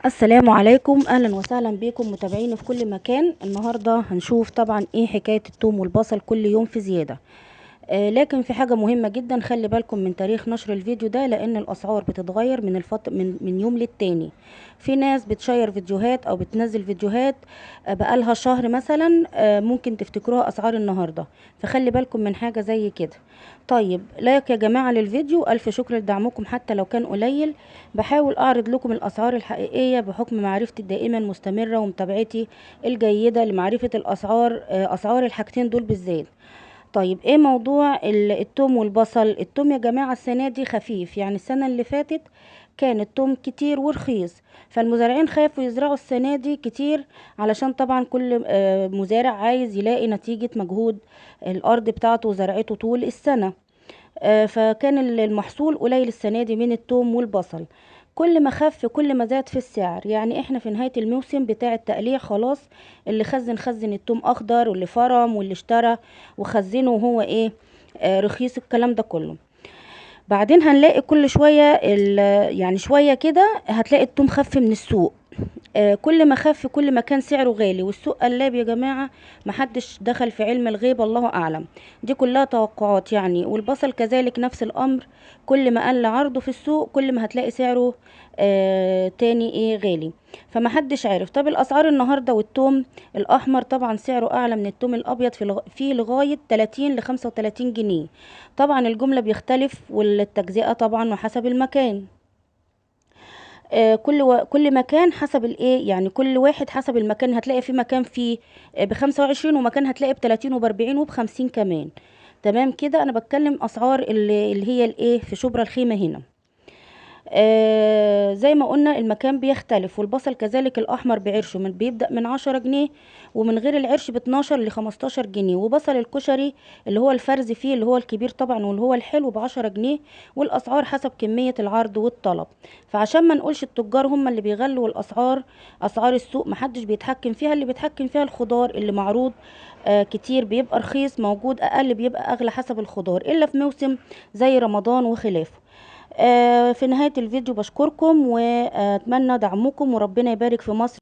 السلام عليكم، اهلا وسهلا بكم متابعيني في كل مكان. النهارده هنشوف طبعا ايه حكايه الثوم والبصل كل يوم في زياده. لكن في حاجه مهمه جدا، خلي بالكم من تاريخ نشر الفيديو ده، لان الاسعار بتتغير من يوم للتاني. في ناس بتشير فيديوهات او بتنزل فيديوهات بقالها شهر مثلا، ممكن تفتكروها اسعار النهارده، فخلي بالكم من حاجه زي كده. طيب، لايك يا جماعه للفيديو، الف شكر لدعمكم حتى لو كان قليل. بحاول اعرض لكم الاسعار الحقيقيه بحكم معرفتي الدائمه المستمره ومتابعتي الجيده لمعرفه الاسعار، اسعار الحاجتين دول بالذات. طيب، ايه موضوع التوم والبصل؟ التوم يا جماعة السنة دي خفيف، يعني السنة اللي فاتت كان التوم كتير ورخيص، فالمزارعين خافوا يزرعوا السنة دي كتير، علشان طبعا كل مزارع عايز يلاقي نتيجة مجهود الأرض بتاعته وزرعته طول السنة. فكان المحصول قليل السنة دي من التوم والبصل. كل ما خف كل ما زاد في السعر، يعني احنا في نهاية الموسم بتاع التقليع خلاص. اللي خزن التوم اخضر، واللي فرم، واللي اشترى وخزنه وهو ايه، رخيص الكلام ده كله. بعدين هنلاقي كل شوية يعني شوية كده هتلاقي التوم خف من السوق. كل ما خف كل ما كان سعره غالي، والسوق قلاب يا جماعة. محدش دخل في علم الغيب، الله أعلم. دي كلها توقعات يعني. والبصل كذلك نفس الأمر، كل ما قل عرضه في السوق كل ما هتلاقي سعره تاني ايه غالي. فمحدش عارف. طب الأسعار النهاردة، والتوم الأحمر طبعا سعره أعلى من التوم الأبيض فيه لغاية 30 ل 35 جنيه. طبعا الجملة بيختلف، والتجزئة طبعا وحسب المكان. كل مكان حسب الايه، يعني كل واحد حسب المكان. هتلاقي في مكان فيه ب25، ومكان هتلاقي ب30 وب40 وب50 كمان. تمام كده. انا بتكلم اسعار اللي هي الايه في شبرا الخيمة هنا. زي ما قلنا المكان بيختلف. والبصل كذلك الأحمر بعرشه بيبدأ من 10 جنيه، ومن غير العرش ب12 ل15 جنيه. وبصل الكشري اللي هو الفرز فيه اللي هو الكبير طبعا واللي هو الحلو ب10 جنيه. والأسعار حسب كمية العرض والطلب. فعشان ما نقولش التجار هم اللي بيغلوا الأسعار، أسعار السوق محدش بيتحكم فيها. اللي بيتحكم فيها الخضار اللي معروض كتير بيبقى رخيص، موجود أقل بيبقى أغلى حسب الخضار، إلا في موسم زي رمضان وخلافه. في نهاية الفيديو بشكركم وأتمنى دعمكم، وربنا يبارك في مصر.